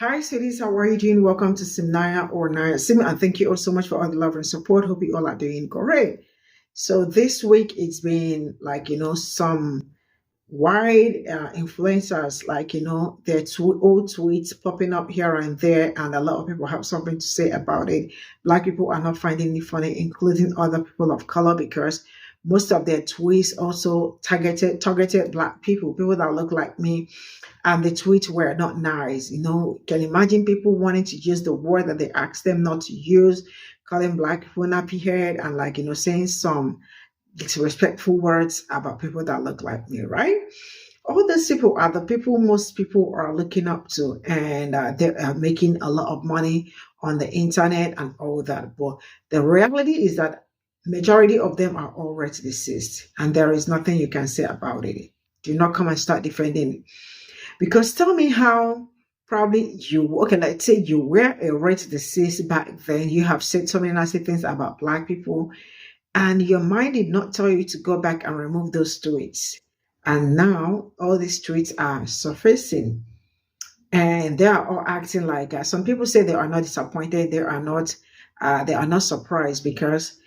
Hi, cities. How are you doing? Welcome to Cimnanya or Naya Sim, and thank you all so much for all the love and support. Hope you all are doing great. So this week it's been like some wide influencers, like their old tweets popping up here and there, and a lot of people have something to say about it. Black people are not finding it funny, including other people of color, because most of their tweets also targeted black people that look like me, and the tweets were not nice. Can you imagine people wanting to use the word that they asked them not to use, calling black people nappy head, and saying some disrespectful words about people that look like me, right? All these people are the people most people are looking up to, and they are making a lot of money on the internet and all that. But the reality is that majority of them are already deceased, and there is nothing you can say about it. Do not come and start defending it. Because tell me how probably okay, let's say you were a rate deceased back then, you have said so many nasty things about black people, and your mind did not tell you to go back and remove those tweets. And now all these tweets are surfacing, and they are all acting like some people say they are not disappointed, they are not surprised, because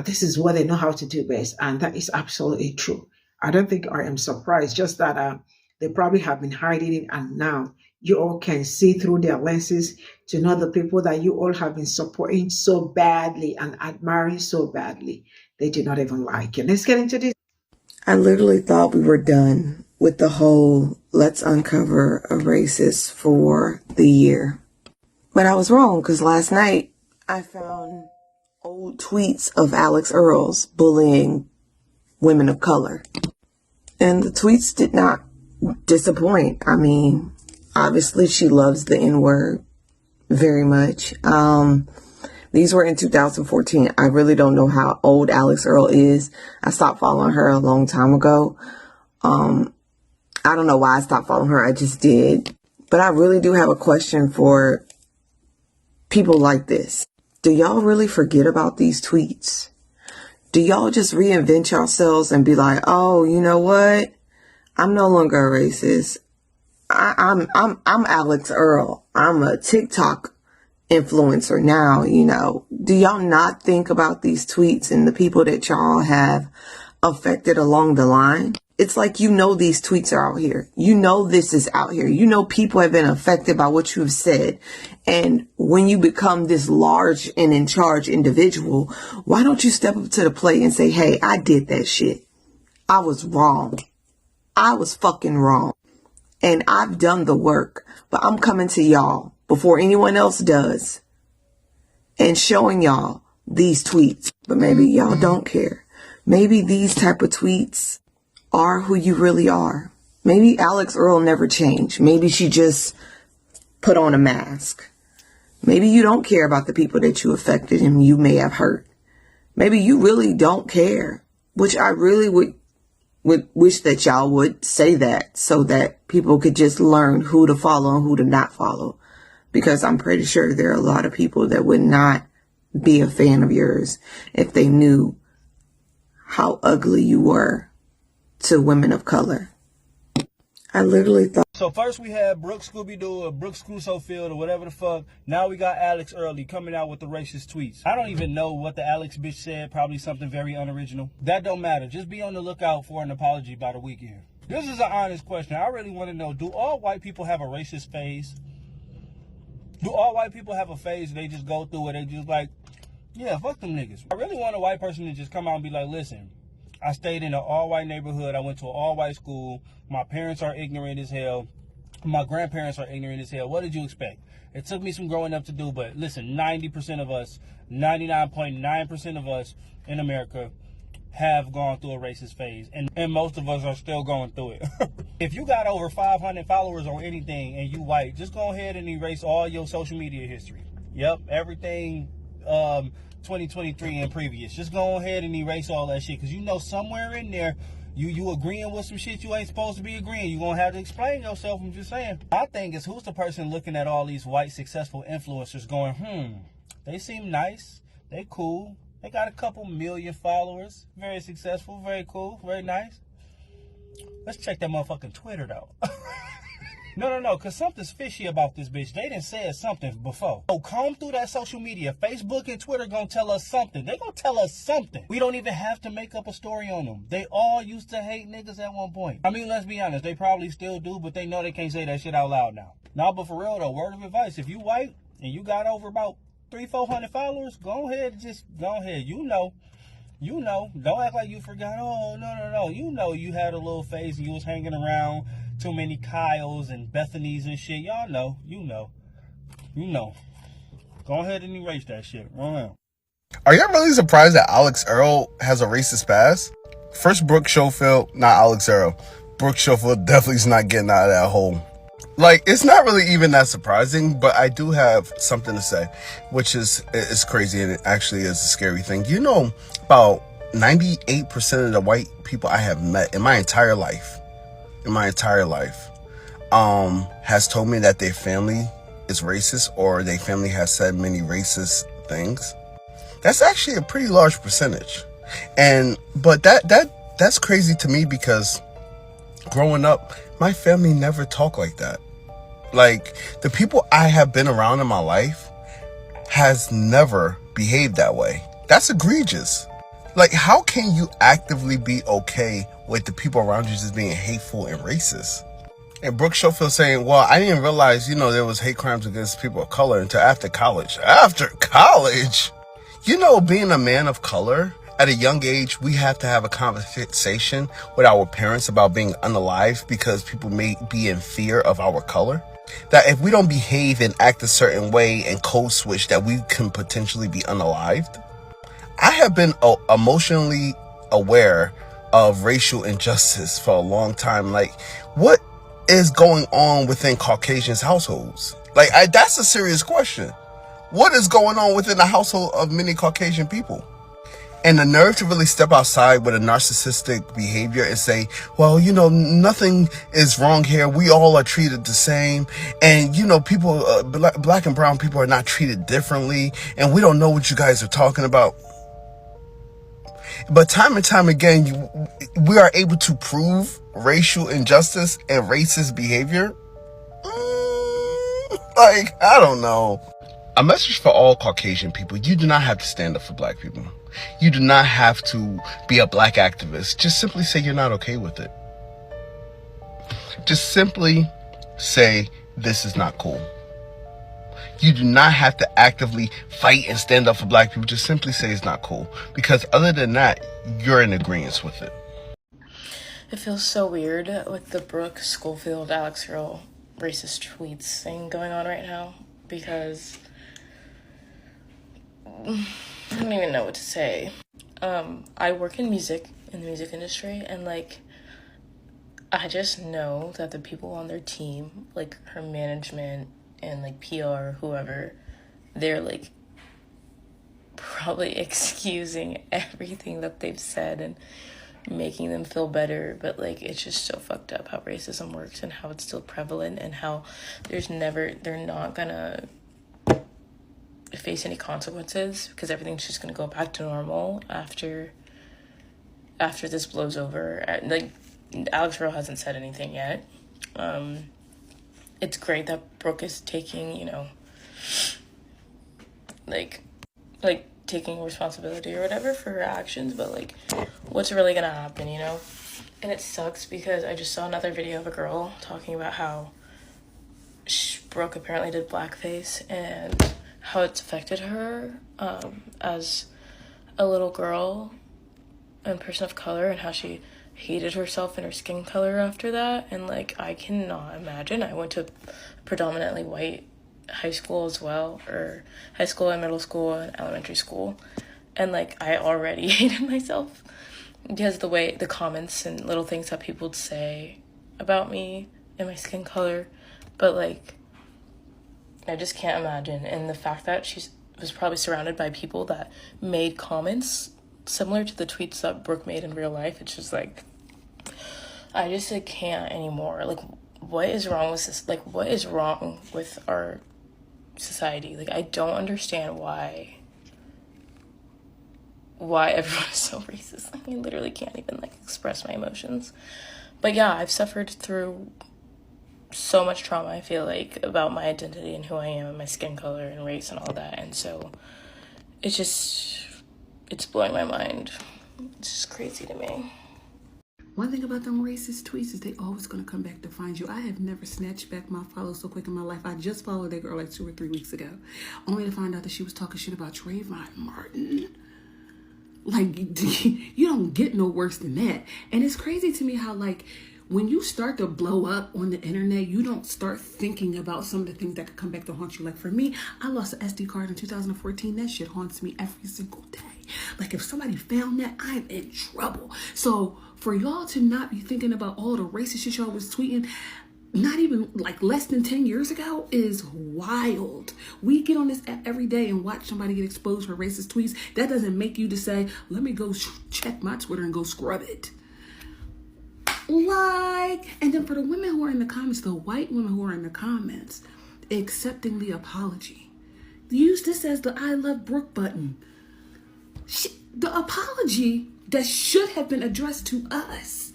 this is what they know how to do best, and that is absolutely true. I don't think I am surprised, just that they probably have been hiding it, and now you all can see through their lenses to know the people that you all have been supporting so badly and admiring so badly. They do not even like it. Let's get into this. I literally thought we were done with the whole let's uncover a racist for the year. But I was wrong, because last night I found old tweets of Alex Earls bullying women of color. And the tweets did not disappoint. I mean, obviously she loves the N-word very much. These were in 2014. I really don't know how old Alex Earl is. I stopped following her a long time ago. I don't know why I stopped following her. I just did. But I really do have a question for people like this. Do y'all really forget about these tweets? Do y'all just reinvent yourselves and be like, oh, you know what? I'm no longer a racist. I'm Alex Earl. I'm a TikTok influencer now, Do y'all not think about these tweets and the people that y'all have affected along the line? It's like these tweets are out here. This is out here. People have been affected by what you have said. And when you become this large and in charge individual, why don't you step up to the plate and say, hey, I did that shit. I was wrong. I was fucking wrong. And I've done the work. But I'm coming to y'all before anyone else does and showing y'all these tweets. But maybe y'all don't care. Maybe these type of tweets are who you really are. Maybe Alex Earl never changed. Maybe she just put on a mask. Maybe you don't care about the people that you affected and you may have hurt. Maybe you really don't care, which I really would wish that y'all would say that, so that people could just learn who to follow and who to not follow. Because I'm pretty sure there are a lot of people that would not be a fan of yours if they knew how ugly you were to women of color. I literally thought. So first we had Brooke Scooby-Doo or Brooke Crusoe-Field or whatever the fuck. Now we got Alex Early coming out with the racist tweets. I don't even know what the Alex bitch said. Probably something very unoriginal. That don't matter. Just be on the lookout for an apology by the weekend. This is an honest question. I really want to know, do all white people have a racist phase? Do all white people have a phase and they just go through it? They just like, yeah, fuck them niggas. I really want a white person to just come out and be like, listen, I stayed in an all-white neighborhood. I went to an all-white school. My parents are ignorant as hell. My grandparents are ignorant as hell. What did you expect? It took me some growing up to do, but listen, 90% of us, 99.9% of us in America have gone through a racist phase, and most of us are still going through it. If you got over 500 followers or anything and you white, just go ahead and erase all your social media history. Yep, everything 2023 and previous. Just go ahead and erase all that shit, because somewhere in there you agreeing with some shit you ain't supposed to be agreeing. You gonna have to explain yourself. I'm just saying. My thing is, who's the person looking at all these white successful influencers going, they seem nice, they cool, they got a couple million followers, very successful, very cool, very nice. Let's check that motherfucking Twitter though. No, because something's fishy about this bitch. They done said something before. So comb through that social media. Facebook and Twitter gonna tell us something. They gonna tell us something. We don't even have to make up a story on them. They all used to hate niggas at one point. I mean, let's be honest. They probably still do, but they know they can't say that shit out loud now. Nah, but for real though, word of advice. If you white and you got over about 300-400 followers, go ahead. Just go ahead. You know. Don't act like you forgot. Oh, no. You had a little phase and you was hanging around too many Kyles and Bethany's and shit. Y'all know. You know. Go ahead and erase that shit. Run out. Are y'all really surprised that Alex Earl has a racist past? First, Brooke Schofield, not Alex Earl. Brooke Schofield definitely is not getting out of that hole. Like, it's not really even that surprising, but I do have something to say, which is crazy, and it actually is a scary thing. You know, about 98% of the white people I have met in my entire life, has told me that their family is racist, or their family has said many racist things. That's actually a pretty large percentage. But that's crazy to me, because growing up, my family never talked like that. Like, the people I have been around in my life has never behaved that way. That's egregious. Like, how can you actively be okay with the people around you just being hateful and racist? And Brooke Schofield saying, well, I didn't realize, there was hate crimes against people of color until after college. After college? Being a man of color, at a young age, we have to have a conversation with our parents about being unalived because people may be in fear of our color. That if we don't behave and act a certain way and code switch, that we can potentially be unalived. I have been emotionally aware of racial injustice for a long time. Like, what is going on within Caucasians' households? Like, that's a serious question. What is going on within the household of many Caucasian people? And the nerve to really step outside with a narcissistic behavior and say, well, nothing is wrong here. We all are treated the same. And, people, black and brown people are not treated differently. And we don't know what you guys are talking about. But time and time again, we are able to prove racial injustice and racist behavior. I don't know. A message for all Caucasian people: you do not have to stand up for black people. You do not have to be a black activist. Just simply say you're not okay with it. Just simply say, this is not cool. You do not have to actively fight and stand up for black people. Just simply say it's not cool. Because other than that, you're in agreement with it. It feels so weird with the Brooke Schofield, Alex Earl racist tweets thing going on right now, because I don't even know what to say. I work in the music industry, and I just know that the people on their team, her management and PR, whoever, they're probably excusing everything that they've said and making them feel better. But it's just so fucked up how racism works and how it's still prevalent, and how they're not gonna face any consequences, because everything's just gonna go back to normal after this blows over. Alex Earl hasn't said anything yet. It's great that Brooke is taking, taking responsibility or whatever for her actions, but what's really gonna happen, And it sucks, because I just saw another video of a girl talking about how Brooke apparently did blackface and how it's affected her as a little girl and person of color, and how she hated herself and her skin color after that. And I cannot imagine. I went to a predominantly white high school as well, or high school and middle school and elementary school, and I already hated myself because the comments and little things that people would say about me and my skin color. But I just can't imagine. And the fact that she was probably surrounded by people that made comments similar to the tweets that Brooke made in real life, it's just I just can't anymore. What is wrong with this? What is wrong with our society? I don't understand why everyone is so racist. I literally can't even express my emotions. But yeah, I've suffered through so much trauma, I feel like, about my identity and who I am and my skin color and race and all that. And so it's blowing my mind. It's just crazy to me. One thing about them racist tweets is they always gonna come back to find you. I have never snatched back my follow so quick in my life. I just followed that girl like 2 or 3 weeks ago, only to find out that she was talking shit about Trayvon Martin. Like, you don't get no worse than that. And it's crazy to me how, like, when you start to blow up on the internet, you don't start thinking about some of the things that could come back to haunt you. Like, for me, I lost an SD card in 2014. That shit haunts me every single day. Like, if somebody found that, I'm in trouble. So for y'all to not be thinking about all the racist shit y'all was tweeting, not even like less than 10 years ago, is wild. We get on this app every day and watch somebody get exposed for racist tweets. That doesn't make you to say, let me go check my Twitter and go scrub it. Like, and then for the women who are in the comments, the white women who are in the comments, accepting the apology. Use this as the I love Brooke button. The apology that should have been addressed to us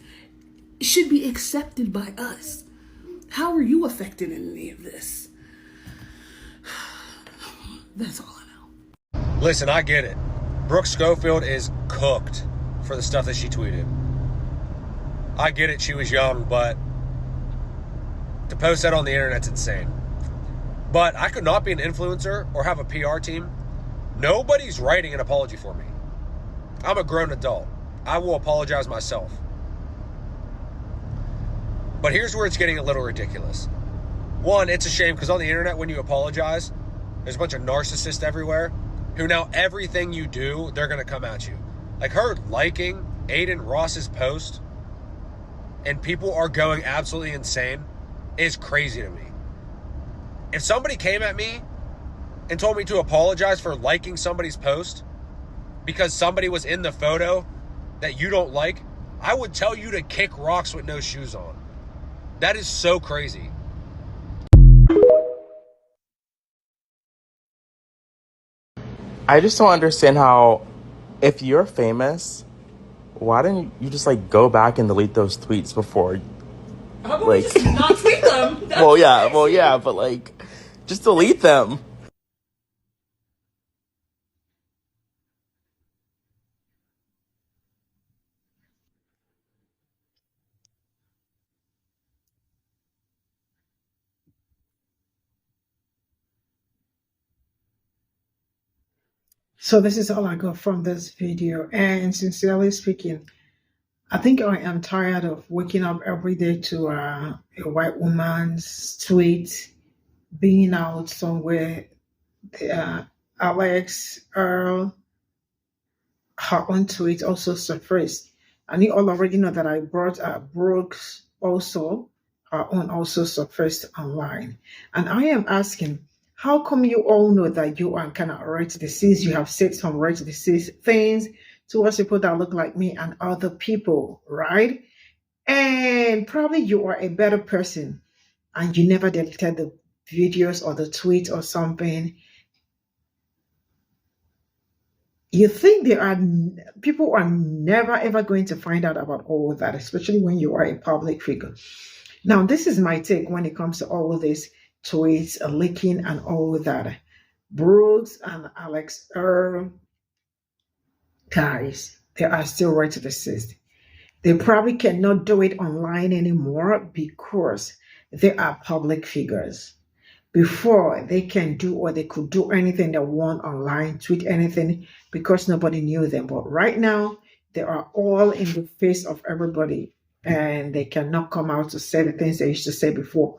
should be accepted by us. How are you affected in any of this? That's all I know. Listen, I get it. Brooke Schofield is cooked for the stuff that she tweeted. I get it, she was young, but to post that on the internet's insane. But I could not be an influencer or have a PR team. Nobody's writing an apology for me. I'm a grown adult. I will apologize myself. But here's where it's getting a little ridiculous. One, it's a shame because on the internet, when you apologize, there's a bunch of narcissists everywhere who now everything you do, they're going to come at you. Like her liking Aiden Ross's post and people are going absolutely insane is crazy to me. If somebody came at me and told me to apologize for liking somebody's post because somebody was in the photo that you don't like, I would tell you to kick rocks with no shoes on. That is so crazy. I just don't understand how, if you're famous, why didn't you just like go back and delete those tweets before? How about we just not tweet them? Well, yeah, but like, just delete them. So this is all I got from this video. And sincerely speaking, I think I am tired of waking up every day to a white woman's tweet, being out somewhere. Alex, Earl, her own tweet also surfaced. And you all already know that I brought Brooks also, her own also surfaced online. And I am asking, how come you all know that you are kind of right disease? You have said some right disease things towards people that look like me and other people, right? And probably you are a better person and you never deleted the videos or the tweet or something. You think people are never ever going to find out about all of that, especially when you are a public figure. Now, this is my take when it comes to all of these tweets, leaking, and all of that. Brooks and Alex Earl, guys, they are still right to desist. They probably cannot do it online anymore because they are public figures. Before, they can do or they could do anything they want online, tweet anything because nobody knew them. But right now, they are all in the face of everybody and they cannot come out to say the things they used to say before.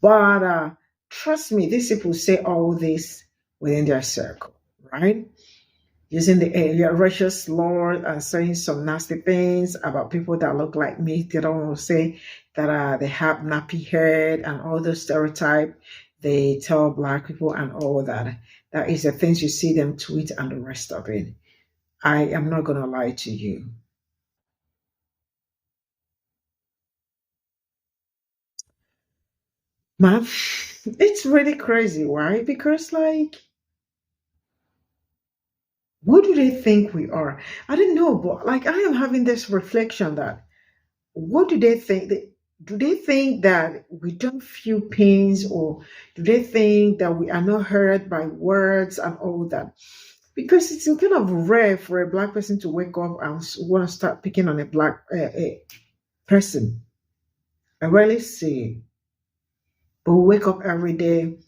But trust me, these people say all this within their circle, right? Using the racial slur and saying some nasty things about people that look like me. They don't want to say that they have nappy head and all those stereotypes they tell Black people and all that. That is the things you see them tweet and the rest of it. I am not going to lie to you. Man, it's really crazy. Why? Because, like, what do they think we are? I don't know, but like, I am having this reflection that what do they think? do they think that we don't feel pains, or do they think that we are not hurt by words and all that? Because it's kind of rare for a black person to wake up and want to start picking on a black person. I rarely see it. But we wake up every day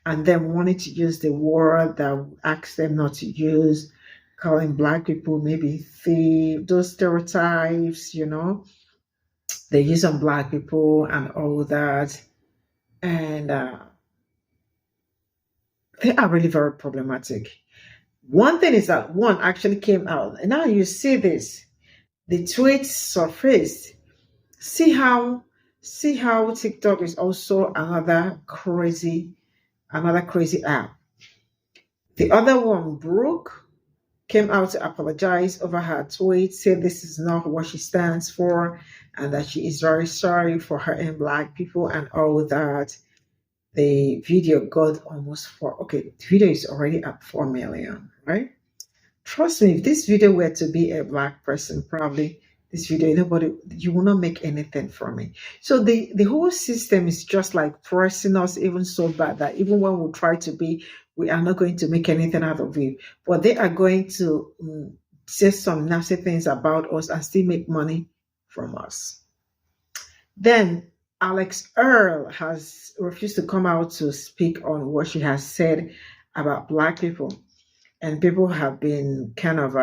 and then wanting to use the word that we ask them not to use, calling black people maybe thief, those stereotypes, they use on black people and all that. And they are really very problematic. One thing is that one actually came out, and now you see this, the tweets surfaced. See how TikTok is also another crazy app. The other one, Brooke, came out to apologize over her tweet, said this is not what she stands for, and that she is very sorry for her and black people and all that. The video got almost the video is already at 4 million, right? Trust me, if this video were to be a black person, probably this video, you will not make anything from it. So the whole system is just like pressing us even so bad that even when we try to be, we are not going to make anything out of it. But they are going to say some nasty things about us and still make money from us. Then Alex Earl has refused to come out to speak on what she has said about black people. And people have been kind of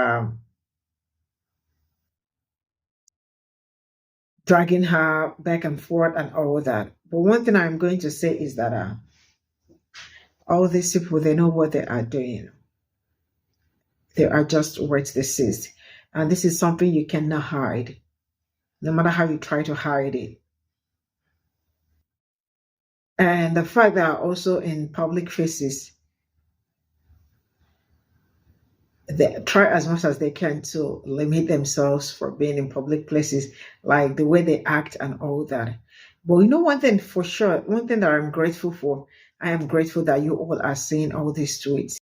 dragging her back and forth and all that. But one thing I'm going to say is that all these people, they know what they are doing. They are just words they ceased. And this is something you cannot hide, no matter how you try to hide it. And the fact that also in public faces, they try as much as they can to limit themselves from being in public places, like the way they act and all that. But one thing for sure, one thing that I'm grateful for, I am grateful that you all are seeing all these tweets.